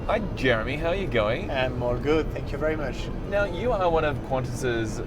Hi, Jeremy. How are you going? I'm all good, thank you very much. Now, you are one of Qantas's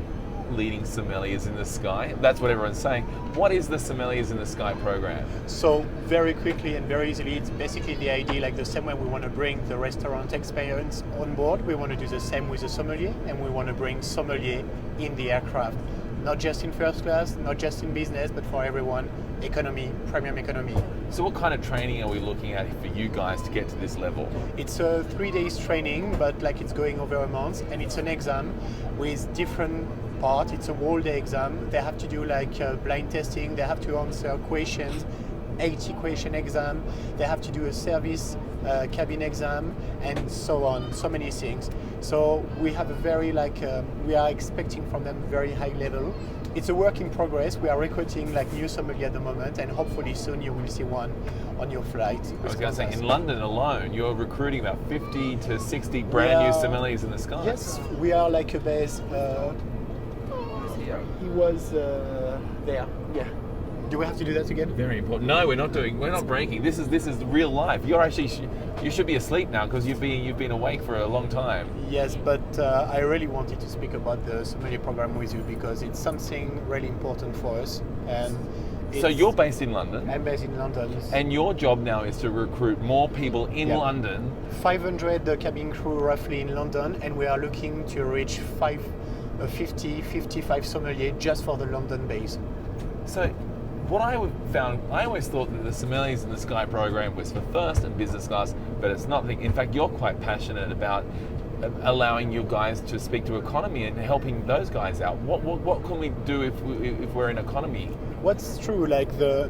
leading sommeliers in the sky. That's what everyone's saying. What is the Sommeliers in the Sky program? So very quickly and very easily, it's basically the idea, like the same way we want to bring the restaurant experience on board, we want to do the same with the sommelier, and we want to bring sommelier in the aircraft. Not just in first class, not just in business, but for everyone, economy, premium economy. So, what kind of training are we looking at for you guys to get to this level? It's a 3 days training, but like it's going over a month, and it's an exam with different parts. It's a whole day exam. They have to do like blind testing. They have to answer questions, 80 question exam. They have to do a service cabin exam, and so on. So many things. So we have a very we are expecting from them very high level. It's a work in progress. We are recruiting like new sommelier at the moment, and hopefully soon you will see one on your flight. I was going to say, in London alone, you're recruiting about 50 to 60 brand new sommeliers in the sky. Yes, we are like a base. He was there. Yeah. Do we have to do that again? Very important. No, we're not breaking. This is real life. You're actually you should be asleep now because you've been awake for a long time. Yes, but I really wanted to speak about the sommelier program with you because it's something really important for us. And so you're based in London. I'm based in London. And your job now is to recruit more people in London. 500 cabin crew roughly in London, and we are looking to reach 50, 55 sommelier just for the London base. So what I found, I always thought that the Sommeliers in the Sky program was for first and business class, but it's not. In fact, you're quite passionate about allowing you guys to speak to economy and helping those guys out. What can we do if we're in economy? What's true, like the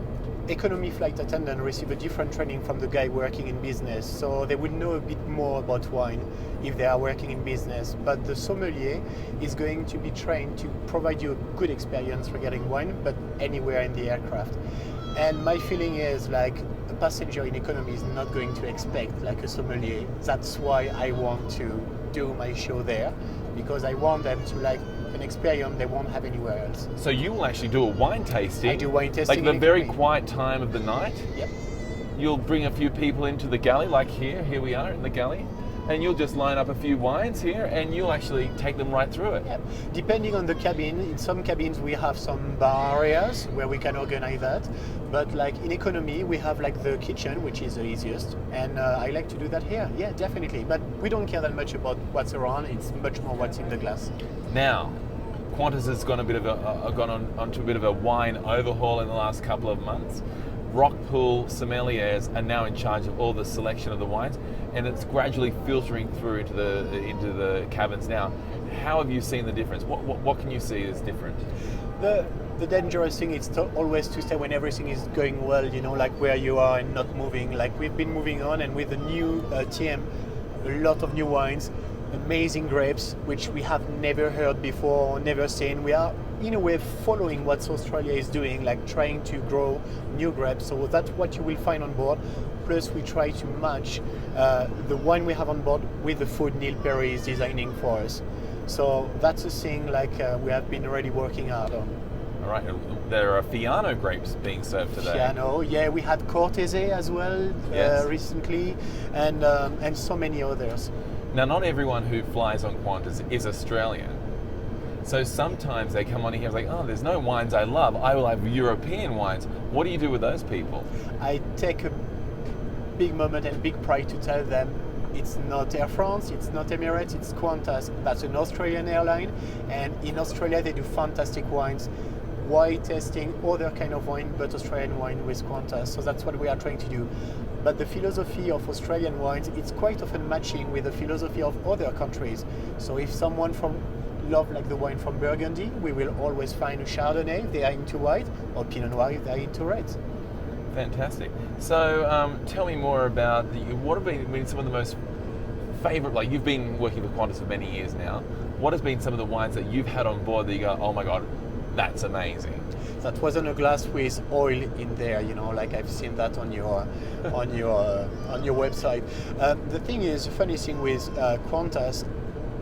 economy flight attendant receive a different training from the guy working in business, so they will know a bit more about wine if they are working in business. But the sommelier is going to be trained to provide you a good experience regarding wine, but anywhere in the aircraft. And my feeling is like a passenger in economy is not going to expect like a sommelier. That's why I want to do my show there, because I want them to like an experience they won't have anywhere else. So you will actually do a wine tasting. I do wine tasting. Like the very quiet time of the night. Yep. You'll bring a few people into the galley, like here we are in the galley, and you'll just line up a few wines here, and you'll actually take them right through it. Yep. Depending on the cabin, in some cabins we have some bar areas where we can organize that, but like in economy we have like the kitchen, which is the easiest, and I like to do that here. Yeah, definitely. But we don't care that much about what's around. It's much more what's in the glass. Now, Qantas has gone onto a bit of a wine overhaul in the last couple of months. Rockpool sommeliers are now in charge of all the selection of the wines, and it's gradually filtering through into the cabins now. How have you seen the difference? What can you see is different? The dangerous thing is always to stay when everything is going well, you know, like where you are and not moving. Like we've been moving on, and with the new TM, a lot of new wines, amazing grapes, which we have never heard before, never seen. We are, in a way, following what Australia is doing, like trying to grow new grapes. So that's what you will find on board. Plus, we try to match the wine we have on board with the food Neil Perry is designing for us. So that's a thing like we have been already working hard on. All right, there are Fiano grapes being served today. Fiano, yeah, we had Cortese as well recently, and so many others. Now, not everyone who flies on Qantas is Australian. So sometimes they come on here and like, oh, there's no wines I love. I will have European wines. What do you do with those people? I take a big moment and big pride to tell them it's not Air France, it's not Emirates, it's Qantas. That's an Australian airline, and in Australia they do fantastic wines. Wine tasting, other kind of wine, but Australian wine with Qantas. So that's what we are trying to do. But the philosophy of Australian wines, it's quite often matching with the philosophy of other countries. So if someone love like the wine from Burgundy, we will always find a Chardonnay if they are into white, or Pinot Noir if they are into red. Fantastic. So tell me more about what have been some of the most favorite, like you've been working for Qantas for many years now. What has been some of the wines that you've had on board that you go, oh my God, that's amazing? That wasn't a glass with oil in there, you know, like I've seen that on your website. The thing is, the funny thing with Qantas,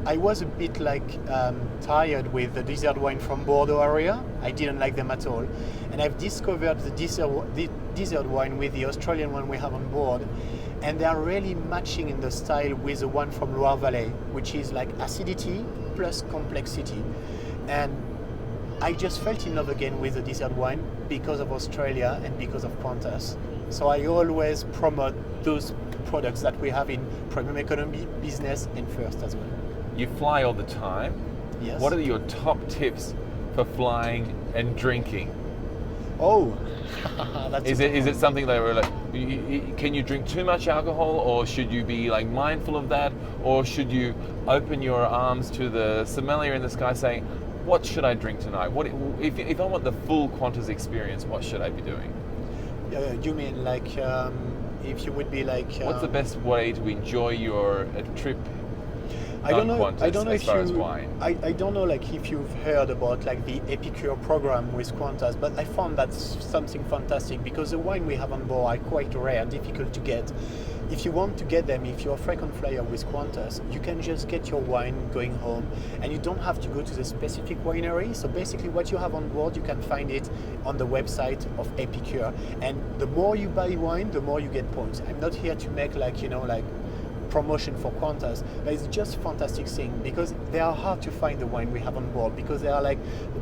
I was a bit tired with the desert wine from Bordeaux area. I didn't like them at all. And I've discovered the desert wine with the Australian one we have on board. And they are really matching in the style with the one from Loire Valley, which is like acidity plus complexity. And I just fell in love again with the desert wine because of Australia and because of Qantas. So I always promote those products that we have in premium economy, business, and first as well. You fly all the time. Yes. What are your top tips for flying and drinking? Oh, that's Is it something that we're like, can you drink too much alcohol, or should you be like mindful of that, or should you open your arms to the sommelier in the sky saying, what should I drink tonight? What if I want the full Qantas experience, what should I be doing? you mean like if you would be like What's the best way to enjoy your trip? I don't know. Qantas, I don't know as if far you. as wine. I don't know like if you've heard about like the Epicure program with Qantas, but I found that's something fantastic because the wine we have on board are quite rare, difficult to get. If you want to get them, if you're a frequent flyer with Qantas, you can just get your wine going home, and you don't have to go to the specific winery. So basically, what you have on board, you can find it on the website of Epicure. And the more you buy wine, the more you get points. I'm not here to make like promotion for Qantas, but it's just a fantastic thing because they are hard to find the wine we have on board because they are like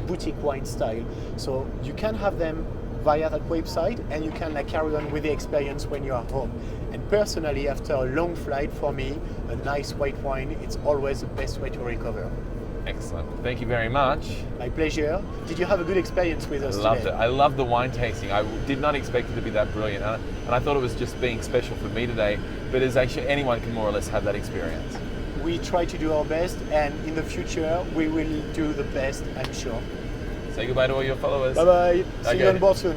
boutique wine style. So you can have them via that website and you can like carry on with the experience when you are home. And personally, after a long flight, for me, a nice white wine, it's always the best way to recover. Excellent. Thank you very much. My pleasure. Did you have a good experience with us Loved today? it. I loved the wine tasting. I did not expect it to be that brilliant, and I thought it was just being special for me today. But it's actually anyone can more or less have that experience. We try to do our best, and in the future, we will do the best, I'm sure. Say goodbye to all your followers. Bye bye. See you Okay. on board soon.